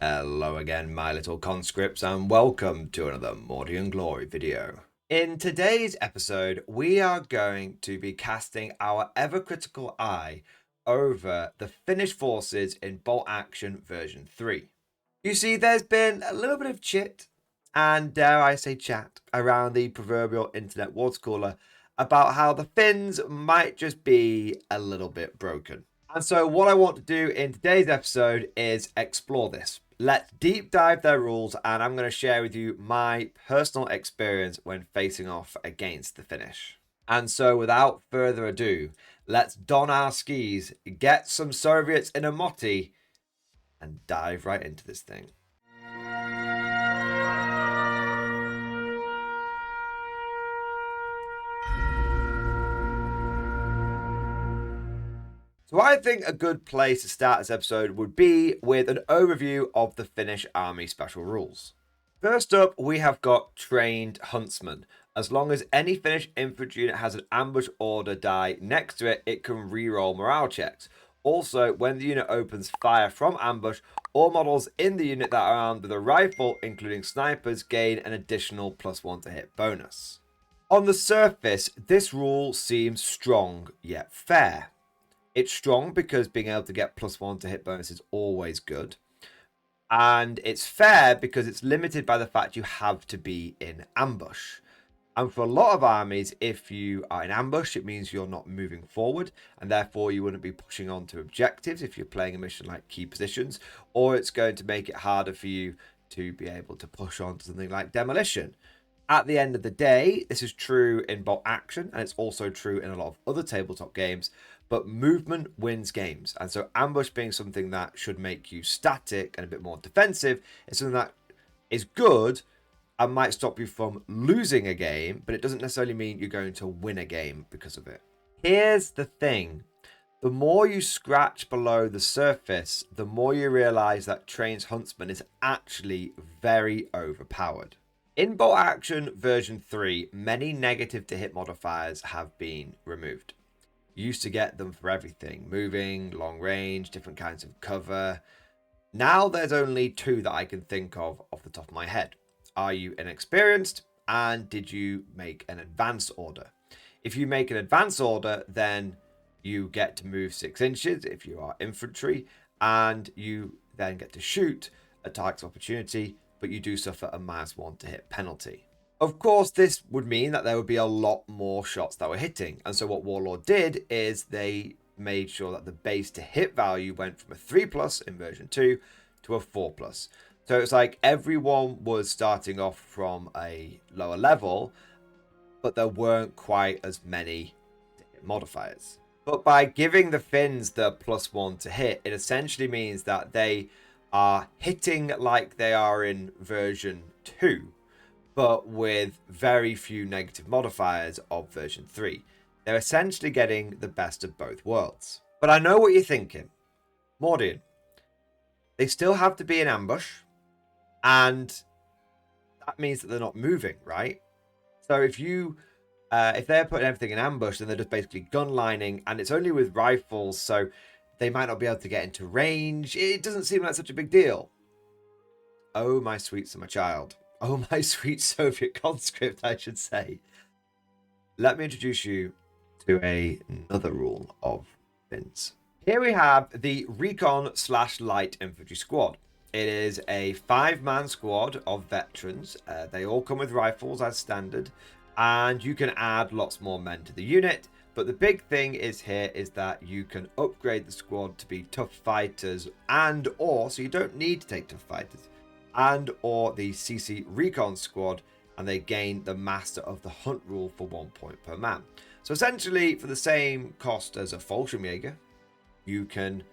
Hello again, my little conscripts, and welcome to another Mordian Glory video. In today's episode, we are going to be casting our ever-critical eye over the Finnish forces in Bolt Action version 3. You see, there's been a little bit of chit, and dare I say chat, around the proverbial internet water cooler about how the Finns might just be a little bit broken. And so what I want to do in today's episode is explore this. Let's deep dive their rules, and I'm going to share with you my personal experience when facing off against the Finnish. And so without further ado, let's don our skis, get some Soviets in a motti, and dive right into this thing. So I think a good place to start this episode would be with an overview of the Finnish Army special rules. First up, we have got Trained Huntsman. As long as any Finnish infantry unit has an ambush order die next to it, it can reroll morale checks. Also, when the unit opens fire from ambush, all models in the unit that are armed with a rifle, including snipers, gain an additional +1 to hit bonus. On the surface, this rule seems strong yet fair. It's strong because being able to get +1 to hit bonus is always good. And it's fair because it's limited by the fact you have to be in ambush. And for a lot of armies, if you are in ambush, it means you're not moving forward, and therefore you wouldn't be pushing on to objectives if you're playing a mission like key positions, or it's going to make it harder for you to be able to push on to something like demolition. At the end of the day, this is true in Bolt Action, and it's also true in a lot of other tabletop games, but movement wins games. And so ambush being something that should make you static and a bit more defensive is something that is good and might stop you from losing a game, but it doesn't necessarily mean you're going to win a game because of it. Here's the thing. The more you scratch below the surface, the more you realize that Trained Huntsman is actually very overpowered. In Bolt Action version 3, many negative to hit modifiers have been removed. You used to get them for everything: moving, long range, different kinds of cover. Now there's only 2 that I can think of off the top of my head. Are you inexperienced? And did you make an advance order? If you make an advance order, then you get to move 6 inches if you are infantry, and you then get to shoot a target's opportunity, but you do suffer a -1 to hit penalty. Of course, this would mean that there would be a lot more shots that were hitting. And so what Warlord did is they made sure that the base to hit value went from a 3+ in version 2 to a 4+. So it's like everyone was starting off from a lower level, but there weren't quite as many modifiers. But by giving the Finns the +1 to hit, it essentially means that they are hitting like they are in version 2, but with very few negative modifiers of version 3. They're essentially getting the best of both worlds. But I know what you're thinking. Mordian, they still have to be in ambush, and that means that they're not moving, right? So if they're putting everything in ambush, then they're just basically gun lining, and it's only with rifles, so they might not be able to get into range. It doesn't seem like such a big deal. Oh, my sweet summer child. Oh, my sweet Soviet conscript, I should say. Let me introduce you to another rule of Finns. Here we have the Recon/Light Infantry Squad. It is a 5-man squad of veterans. They all come with rifles as standard, and you can add lots more men to the unit. But the big thing is that you can upgrade the squad to be tough fighters so you don't need to take tough fighters, or the CC Recon squad, and they gain the Master of the Hunt rule for 1 point per man. So essentially, for the same cost as a Fallschirmjäger, you can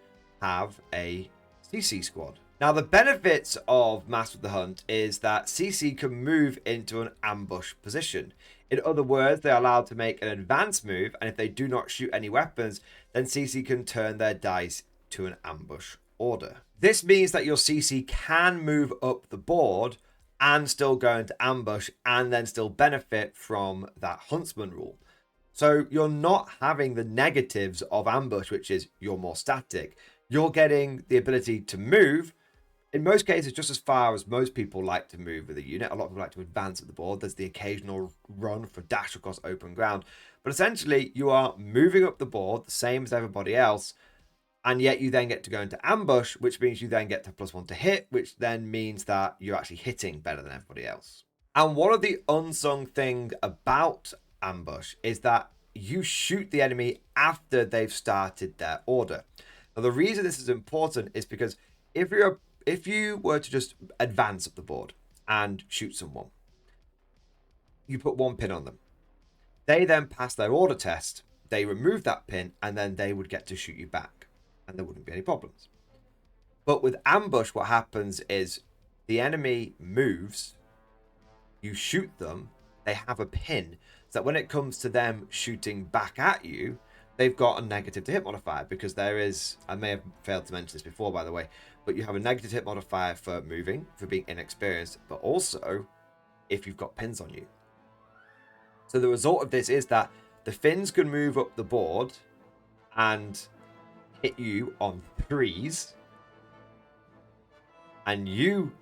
have a CC squad. Now, the benefits of Master of the Hunt is that CC can move into an ambush position. In other words, they're allowed to make an advance move, and if they do not shoot any weapons, then CC can turn their dice to an ambush order. This means that your CC can move up the board and still go into ambush and then still benefit from that Huntsman rule. So you're not having the negatives of ambush, which is you're more static. You're getting the ability to move, In most cases, just as far as most people like to move with a unit. A lot of people like to advance at the board. There's the occasional run for dash across open ground. But essentially, you are moving up the board the same as everybody else. And yet you then get to go into ambush, which means you then get to +1 to hit, which then means that you're actually hitting better than everybody else. And one of the unsung things about ambush is that you shoot the enemy after they've started their order. Now, the reason this is important is because if you were to just advance up the board and shoot someone, you put 1 pin on them. They then pass their order test, they remove that pin, and then they would get to shoot you back, and there wouldn't be any problems. But with ambush, what happens is the enemy moves, you shoot them, they have a pin, so that when it comes to them shooting back at you, they've got a negative to hit modifier, because there is, I may have failed to mention this before, by the way, but you have a negative hit modifier for moving, for being inexperienced, but also if you've got pins on you. So the result of this is that the Finns can move up the board and hit you on 3s, and you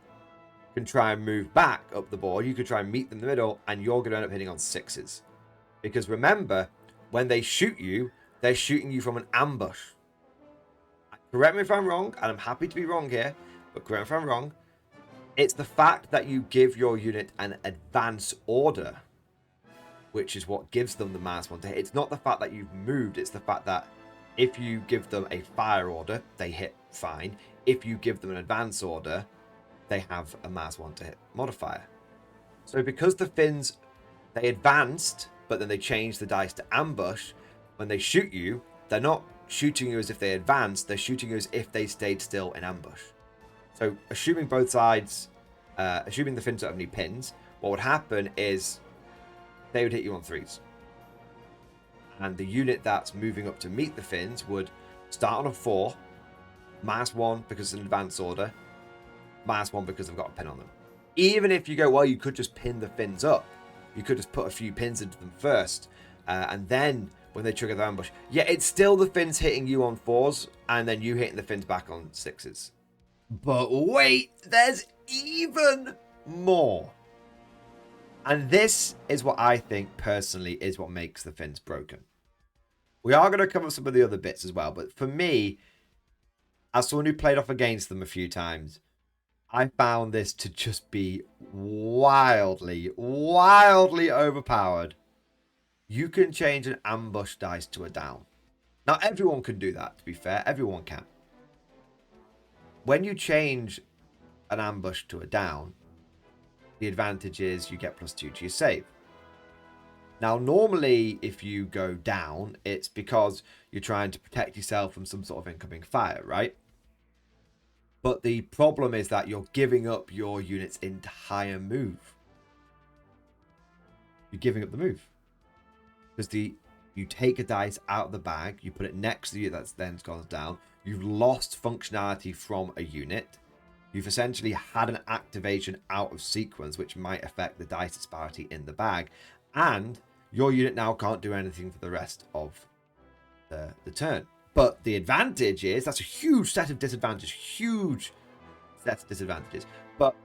can try and move back up the board. You could try and meet them in the middle, and you're going to end up hitting on 6s. Because remember, when they shoot you, they're shooting you from an ambush. Correct me if I'm wrong, and I'm happy to be wrong here, but correct me if I'm wrong. It's the fact that you give your unit an advance order, which is what gives them the -1 to hit. It's not the fact that you've moved, it's the fact that if you give them a fire order, they hit fine. If you give them an advance order, they have a -1 to hit modifier. So because the Finns, they advanced, but then they changed the dice to ambush, when they shoot you, they're not shooting you as if they advanced, they're shooting you as if they stayed still in ambush. So assuming both sides, assuming the Finns don't have any pins, what would happen is they would hit you on 3s. And the unit that's moving up to meet the Finns would start on a 4, -1 because it's an advance order, -1 because they've got a pin on them. Even if you go, well, you could just pin the Finns up. You could just put a few pins into them first, and then when they trigger the ambush, yeah, it's still the Finns hitting you on 4s, and then you hitting the Finns back on 6s. But wait, there's even more. And this is what I think, personally, is what makes the Finns broken. We are going to cover some of the other bits as well, but for me, as someone who played off against them a few times, I found this to just be wildly, wildly overpowered. You can change an ambush dice to a down. Now, everyone can do that, to be fair. Everyone can. When you change an ambush to a down, the advantage is you get +2 to your save. Now, normally, if you go down, it's because you're trying to protect yourself from some sort of incoming fire, right? But the problem is that you're giving up your unit's entire move. You're giving up the move. Because you take a dice out of the bag, you put it next to you, that's then gone down. You've lost functionality from a unit. You've essentially had an activation out of sequence, which might affect the dice disparity in the bag. And your unit now can't do anything for the rest of the turn. But the advantage is, that's a huge set of disadvantages. Huge set of disadvantages. But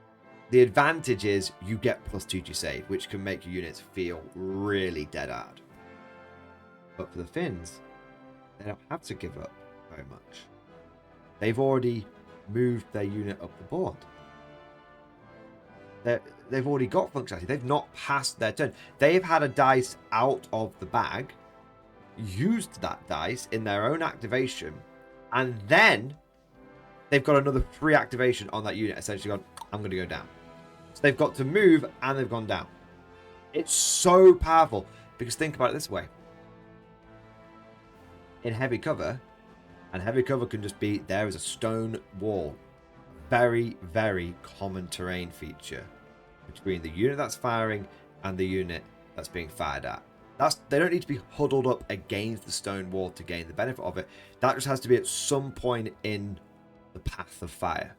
the advantage is you get +2 to your save, which can make your units feel really dead hard. But for the Finns, they don't have to give up very much. They've already moved their unit up the board. They've already got functionality. They've not passed their turn. They've had a dice out of the bag, used that dice in their own activation, and then they've got another free activation on that unit, essentially gone, I'm going to go down. So they've got to move, and they've gone down. It's so powerful, because think about it this way. In heavy cover, and heavy cover can just be, there is a stone wall. Very, very common terrain feature between the unit that's firing and the unit that's being fired at. They don't need to be huddled up against the stone wall to gain the benefit of it. That just has to be at some point in the path of fire.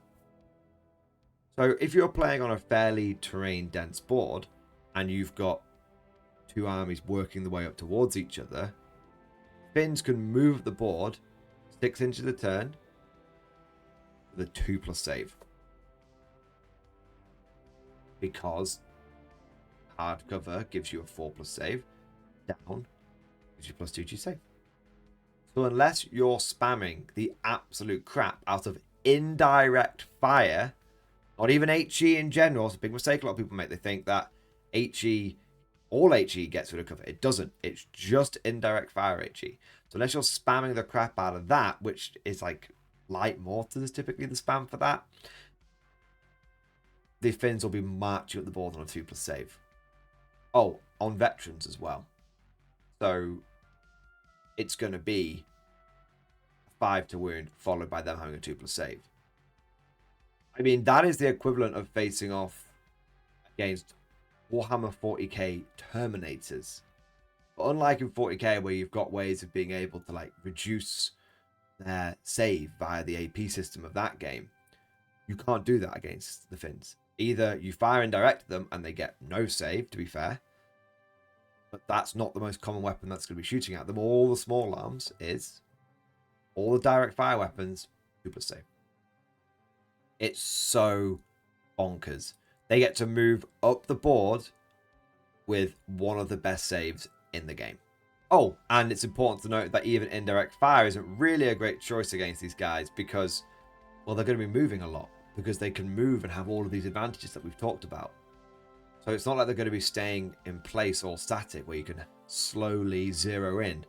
So if you're playing on a fairly terrain dense board and you've got two armies working the way up towards each other, Finns can move the board 6 inches a turn with a 2+ save. because hardcover gives you a 4+ save, down gives you +2 to your save. So unless you're spamming the absolute crap out of indirect fire, not even HE in general, it's a big mistake a lot of people make. They think that HE, all HE gets rid of cover. It doesn't. It's just indirect fire HE. So unless you're spamming the crap out of that, which is like light mortars is typically the spam for that, the Finns will be marching up the board on a 2+ save. Oh, on veterans as well. So it's going to be 5 to wound, followed by them having a 2+ save. I mean, that is the equivalent of facing off against Warhammer 40k Terminators. But unlike in 40k, where you've got ways of being able to like reduce their save via the AP system of that game, you can't do that against the Finns. Either you fire indirect at them and they get no save, to be fair, but that's not the most common weapon that's going to be shooting at them. All the small arms is, all the direct fire weapons, 2+ save. It's so bonkers. They get to move up the board with one of the best saves in the game. Oh, and it's important to note that even indirect fire isn't really a great choice against these guys because, well, they're going to be moving a lot because they can move and have all of these advantages that we've talked about. So it's not like they're going to be staying in place or static where you can slowly zero in.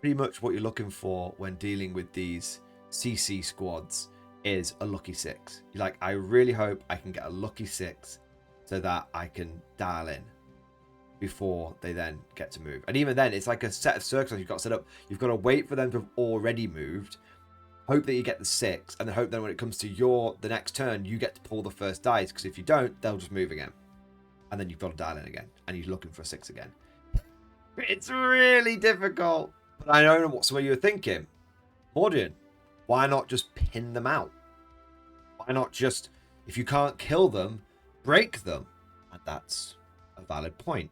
Pretty much what you're looking for when dealing with these CC squads is a lucky 6. You're like, I really hope I can get a lucky 6 so that I can dial in before they then get to move. And even then, it's like a set of circles you've got set up. You've got to wait for them to have already moved, hope that you get the 6, and then hope that when it comes to the next turn, you get to pull the first dice, because if you don't, they'll just move again. And then you've got to dial in again, and you're looking for a 6 again. It's really difficult. But I know what's where you were thinking. Mordian, why not just pin them out? Why not just, if you can't kill them, break them? And that's a valid point.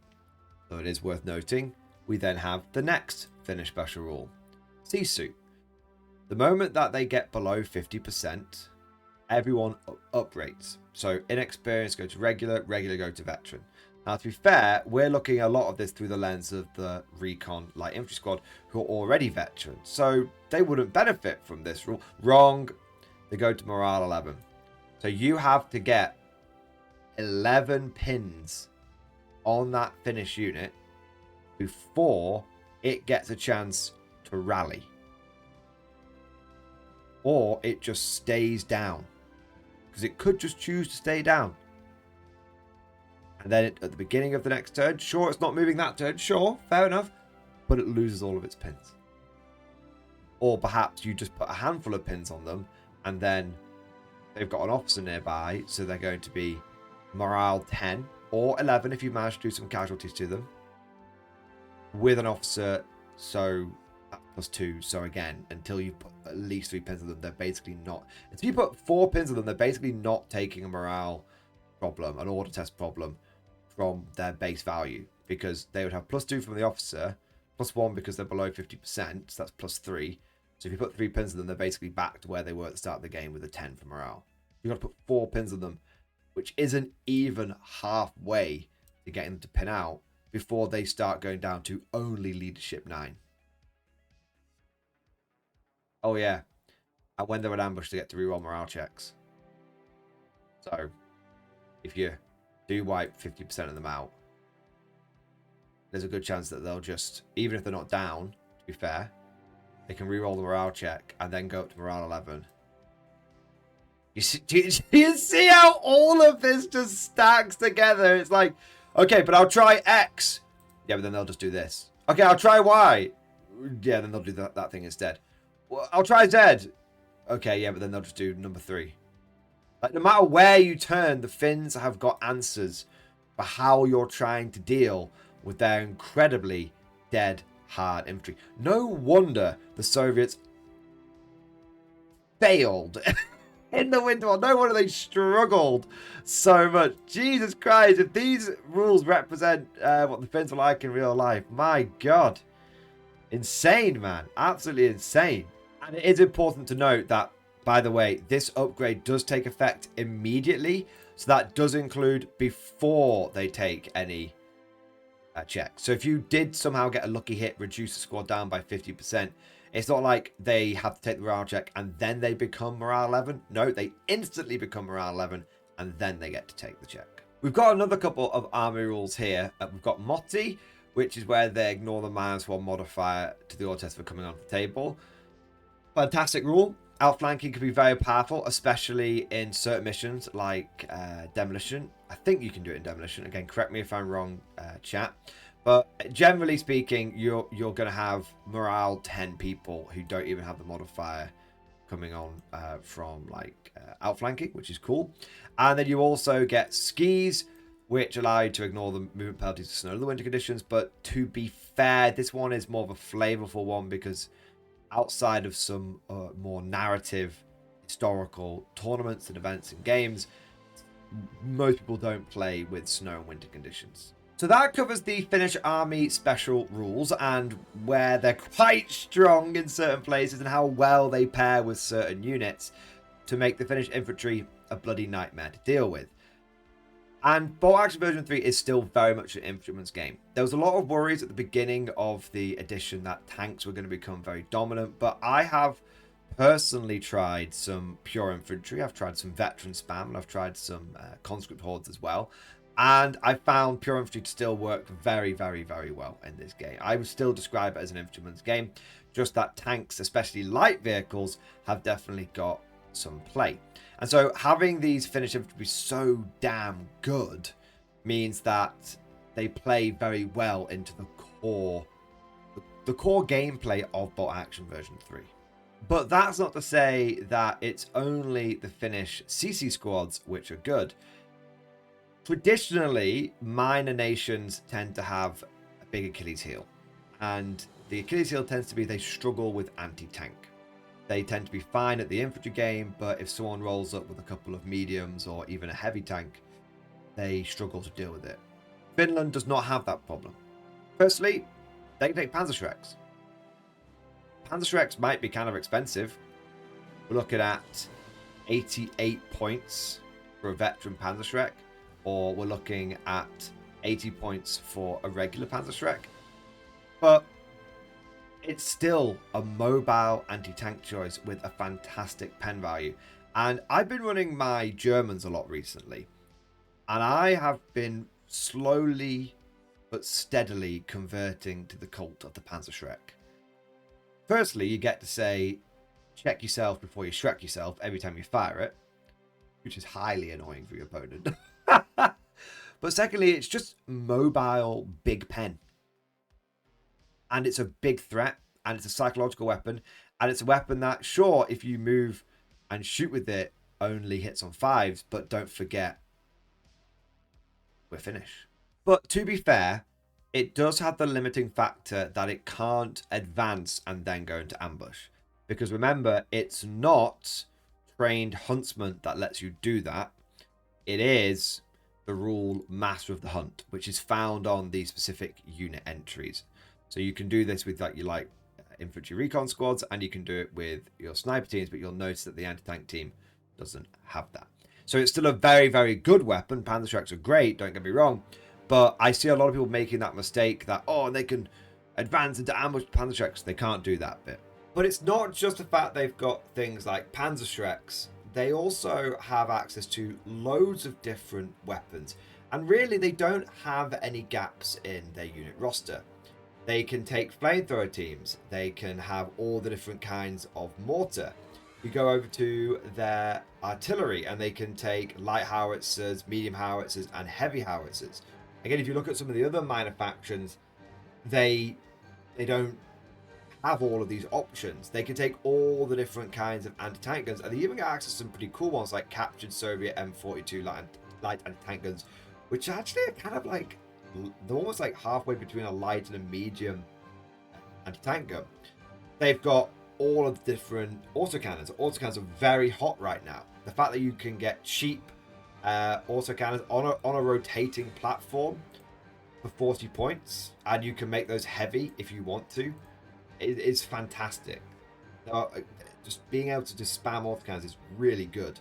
So it is worth noting, we then have the next Finnish special rule. Sisu. The moment that they get below 50%, everyone uprates. So inexperienced go to regular, regular go to veteran. Now, to be fair, we're looking a lot of this through the lens of the Recon Light Infantry Squad, who are already veterans. So they wouldn't benefit from this rule. Wrong. They go to Morale 11. So you have to get 11 pins on that Finnish unit before it gets a chance to rally. Or it just stays down. Because it could just choose to stay down. And then at the beginning of the next turn, sure, it's not moving that turn, sure, fair enough, but it loses all of its pins. Or perhaps you just put a handful of pins on them, and then they've got an officer nearby, so they're going to be morale 10 or 11 if you manage to do some casualties to them, with an officer, so that's +2. So again, until you put at least 3 pins on them, they're basically not. Until you put 4 pins on them, they're basically not taking a morale problem, an order test problem, from their base value, because they would have +2 from the officer, +1 because they're below 50%, so that's +3. So if you put 3 pins on them, they're basically back to where they were at the start of the game with a 10 for morale. You've got to put 4 pins on them, which isn't even halfway to getting them to pin out before they start going down to only leadership 9. Oh yeah, and when they're in ambush, they get to reroll morale checks. So if you do wipe 50% of them out, there's a good chance that they'll just, even if they're not down, to be fair, they can reroll the morale check and then go up to morale 11. Do you see how all of this just stacks together? It's like, okay, but I'll try X. Yeah, but then they'll just do this. Okay, I'll try Y. Yeah, then they'll do that thing instead. Well, I'll try Z. Okay, yeah, but then they'll just do number 3. Like, no matter where you turn, the Finns have got answers for how you're trying to deal with their incredibly dead hard infantry. No wonder the Soviets failed in the Winter War. No wonder they struggled so much. Jesus Christ, if these rules represent what the Finns are like in real life, my God. Insane, man. Absolutely insane. And it is important to note that By the way, this upgrade does take effect immediately, so that does include before they take any check. So if you did somehow get a lucky hit, reduce the squad down by 50%, it's not like they have to take the morale check and then they become morale 11. No, they instantly become morale 11 and then they get to take the check. We've got another couple of army rules here. We've got Motti, which is where they ignore the -1 modifier to the auto test for coming onto the table. Fantastic rule. Outflanking can be very powerful, especially in certain missions like Demolition. I think you can do it in Demolition. Again, correct me if I'm wrong, chat. But generally speaking, you're going to have morale 10 people who don't even have the modifier coming on from like outflanking, which is cool. And then you also get skis, which allow you to ignore the movement penalties of snow and the winter conditions. But to be fair, this one is more of a flavorful one because outside of some more narrative, historical tournaments and events and games, most people don't play with snow and winter conditions. So that covers the Finnish army special rules and where they're quite strong in certain places and how well they pair with certain units to make the Finnish infantry a bloody nightmare to deal with. And Bolt Action version 3 is still very much an infantryman's game. There was a lot of worries at the beginning of the edition that tanks were going to become very dominant, but I have personally tried some pure infantry. I've tried some veteran spam, and I've tried some conscript hordes as well. And I found pure infantry to still work very, very, very well in this game. I would still describe it as an infantryman's game, just that tanks, especially light vehicles, have definitely got some play. And so having these Finnish infantry be so damn good means that they play very well into the core gameplay of Bolt Action version 3. But that's not to say that it's only the Finnish CC squads which are good. Traditionally, minor nations tend to have a big Achilles heel. And the Achilles heel tends to be they struggle with anti-tank. They tend to be fine at the infantry game, but if someone rolls up with a couple of mediums or even a heavy tank, they struggle to deal with it. Finland does not have that problem. Firstly, they can take Panzerschrecks. Panzerschrecks might be kind of expensive. We're looking at 88 points for a veteran Panzerschreck, or we're looking at 80 points for a regular Panzerschreck. But it's still a mobile anti-tank choice with a fantastic pen value. And I've been running my Germans a lot recently. And I have been slowly but steadily converting to the cult of the Panzerschreck. Firstly, you get to say, check yourself before you Shrek yourself every time you fire it, which is highly annoying for your opponent. But secondly, it's just mobile big pen. And it's a big threat, and it's a psychological weapon, and it's a weapon that, sure, if you move and shoot with it, only hits on 5s, but don't forget, we're Finnish. But to be fair, it does have the limiting factor that it can't advance and then go into ambush. Because remember, it's not trained huntsman that lets you do that. It is the rule Master of the Hunt, which is found on the specific unit entries. So you can do this with like infantry recon squads, and you can do it with your sniper teams, but you'll notice that the anti-tank team doesn't have that. So it's still a very, very good weapon. Panzerschrecks are great, don't get me wrong, but I see a lot of people making that mistake that, oh, they can advance into ambush Panzerschrecks. They can't do that bit. But it's not just the fact they've got things like Panzerschrecks. They also have access to loads of different weapons, and really they don't have any gaps in their unit roster. They can take flamethrower teams. They can have all the different kinds of mortar. You go over to their artillery and they can take light howitzers, medium howitzers, and heavy howitzers. Again, if you look at some of the other minor factions, they don't have all of these options. They can take all the different kinds of anti-tank guns, and they even get access to some pretty cool ones like captured Soviet M42 light anti-tank guns, which actually are kind of like, they're almost like halfway between a light and a medium anti-tank gun. They've got all of the different autocannons. Autocannons are very hot right now. The fact that you can get cheap autocannons on a rotating platform for 40 points, and you can make those heavy if you want to, is fantastic. just being able to just spam autocannons is really good.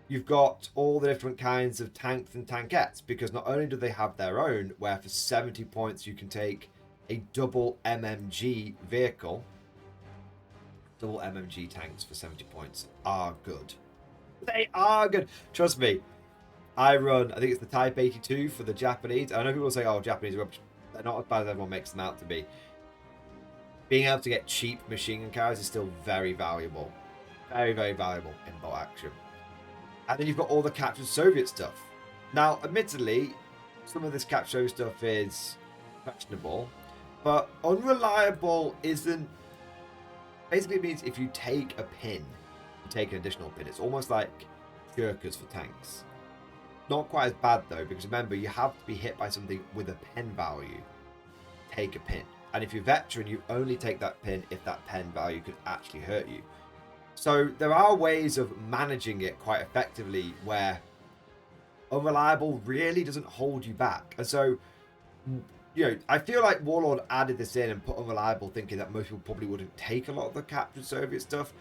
You've got all the different kinds of tanks and tankettes, because not only do they have their own, where for 70 points you can take a double MMG vehicle. Double MMG tanks for 70 points are good. They are good. Trust me. I run, I think it's the Type 82 for the Japanese. I know people say, oh, Japanese are rubbish. They're not as bad as everyone makes them out to be. Being able to get cheap machine gun carriers is still very valuable. Very, very valuable in bolt action. And then you've got all the captured Soviet stuff. Now, admittedly, some of this captured Soviet stuff is questionable, but unreliable isn't... Basically, it means if you take a pin, you take an additional pin. It's almost like shirkers for tanks. Not quite as bad, though, because remember, you have to be hit by something with a pen value. Take a pin. And if you're veteran, you only take that pin if that pen value could actually hurt you. So there are ways of managing it quite effectively where unreliable really doesn't hold you back. And so, you know, I feel like Warlord added this in and put unreliable thinking that most people probably wouldn't take a lot of the captured Soviet stuff.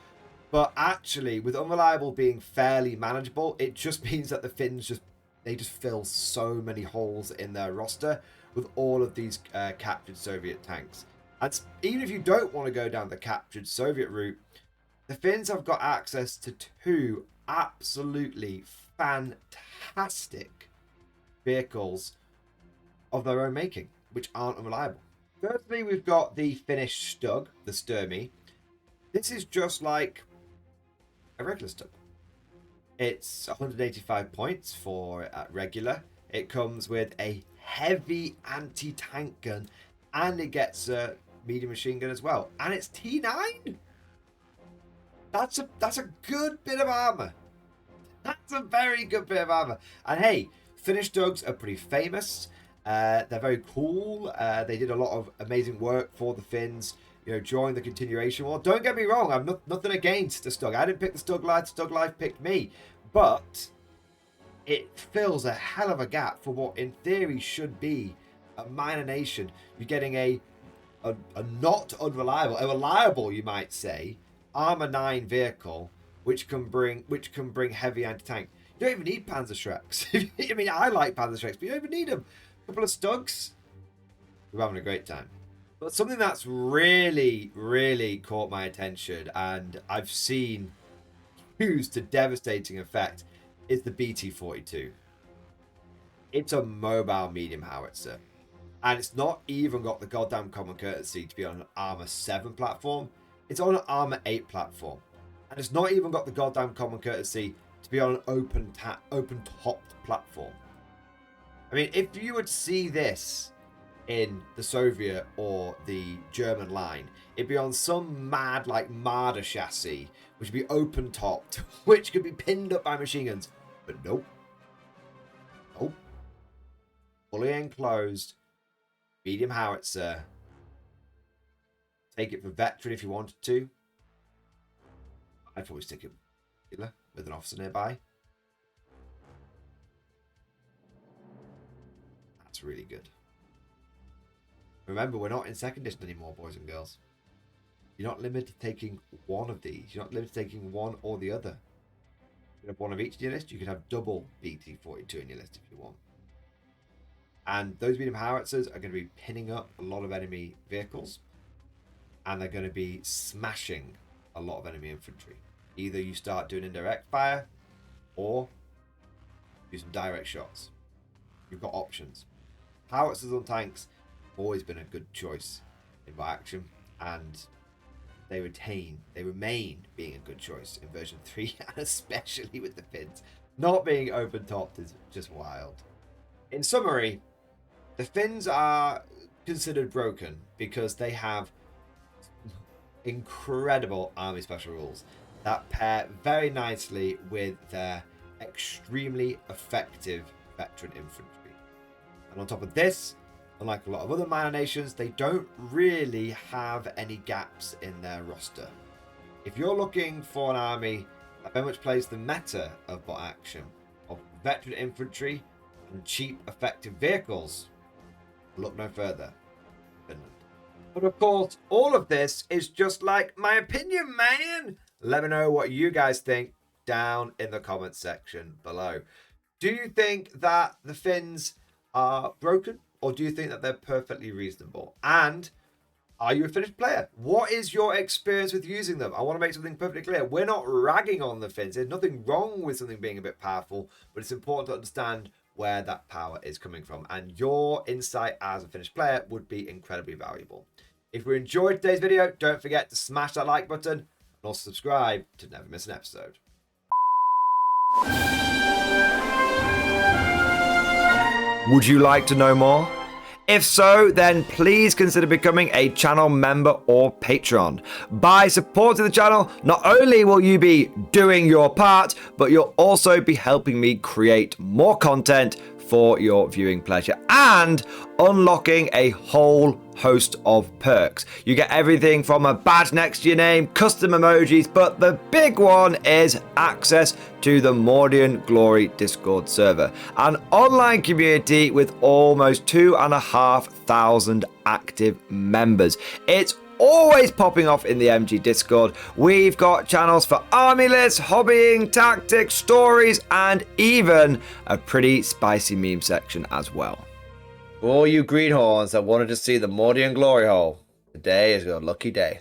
But actually, with unreliable being fairly manageable, it just means that the Finns just fill so many holes in their roster with all of these captured Soviet tanks. And even if you don't want to go down the captured Soviet route, the Finns have got access to two absolutely fantastic vehicles of their own making, which aren't unreliable. Firstly, we've got the Finnish Stug, the Sturmy. This is just like a regular Stug. It's 185 points for regular. It comes with a heavy anti-tank gun, and it gets a medium machine gun as well. And it's T9? That's a good bit of armor. That's a very good bit of armor. And hey, Finnish Stugs are pretty famous. They're very cool. They did a lot of amazing work for the Finns, you know, during the continuation war. Don't get me wrong, I'm nothing against the Stug. I didn't pick the Stug Life. The Stug Life picked me. But it fills a hell of a gap for what in theory should be a minor nation. You're getting a not unreliable, a reliable, you might say, Armor 9 vehicle, which can bring heavy anti-tank. You don't even need Panzerschrecks. I mean, I like Panzerschrecks, but you don't even need them. A couple of Stugs. We're having a great time. But something that's really, really caught my attention, and I've seen used to devastating effect, is the BT-42. It's a mobile medium howitzer. And it's not even got the goddamn common courtesy to be on an Armor 7 platform. It's on an Armor 8 platform. And it's not even got the goddamn common courtesy to be on an open-topped platform. I mean, if you would see this in the Soviet or the German line, it'd be on some mad, like, Marder chassis, which would be open-topped, which could be pinned up by machine guns. But nope. Nope. Fully enclosed, medium howitzer. Take it for veteran if you wanted to. I'd probably stick it with an officer nearby. That's really good. Remember, we're not in second edition anymore, boys and girls. You're not limited to taking one of these. You're not limited to taking one or the other. You can have one of each in your list. You can have double BT-42 in your list if you want. And those medium howitzers are going to be pinning up a lot of enemy vehicles. And they're going to be smashing a lot of enemy infantry. Either you start doing indirect fire, or do some direct shots. You've got options. Howitzers on tanks have always been a good choice in my action, and they remain being a good choice in version 3, and especially with the Finns. Not being open topped is just wild. In summary, the Finns are considered broken because they have incredible army special rules that pair very nicely with their extremely effective veteran infantry. And on top of this, unlike a lot of other minor nations, they don't really have any gaps in their roster. If you're looking for an army that very much plays the meta of bot action, of veteran infantry and cheap effective vehicles, look no further. Finland. But of course, all of this is just like my opinion, man. Let me know what you guys think down in the comments section below. Do you think that the fins are broken, or do you think that they're perfectly reasonable? And are you a finished player? What is your experience with using them? I want to make something perfectly clear. We're not ragging on the fins. There's nothing wrong with something being a bit powerful, but it's important to understand where that power is coming from. And your insight as a finished player would be incredibly valuable. If you enjoyed today's video, don't forget to smash that like button and also subscribe to never miss an episode. Would you like to know more? If so, then please consider becoming a channel member or patron. By supporting the channel, not only will you be doing your part, but you'll also be helping me create more content for your viewing pleasure and unlocking a whole host of perks. You get everything from a badge next to your name, custom emojis, but the big one is access to the Mordian Glory Discord server, an online community with almost 2,500 active members. It's always popping off in the MG Discord. We've got channels for army lists, hobbying, tactics, stories, and even a pretty spicy meme section as well. For all you greenhorns that wanted to see the Mordian glory hole, today is your lucky day.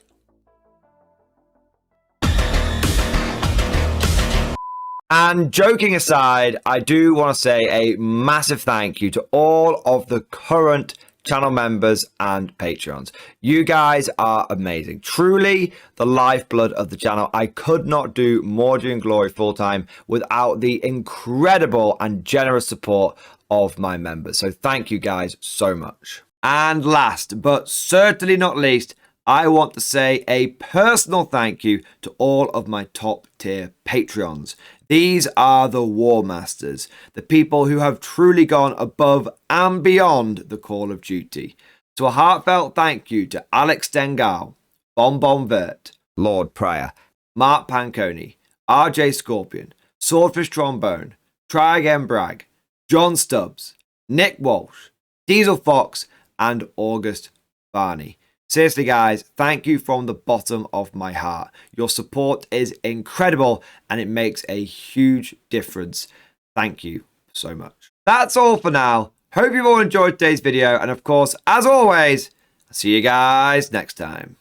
And joking aside, I do want to say a massive thank you to all of the current channel members and patrons. You guys are amazing. Truly the lifeblood of the channel. I could not do Mordian Glory full time without the incredible and generous support of my members. So thank you guys so much. And last but certainly not least, I want to say a personal thank you to all of my top tier Patreons. These are the War Masters, the people who have truly gone above and beyond the call of duty. So a heartfelt thank you to Alex Dengal, Bon Vert, Lord Pryor, Mark Panconi, RJ Scorpion, Swordfish Trombone, Try Again Bragg, John Stubbs, Nick Walsh, Diesel Fox, and August Barney. Seriously, guys, thank you from the bottom of my heart. Your support is incredible and it makes a huge difference. Thank you so much. That's all for now. Hope you've all enjoyed today's video. And of course, as always, I'll see you guys next time.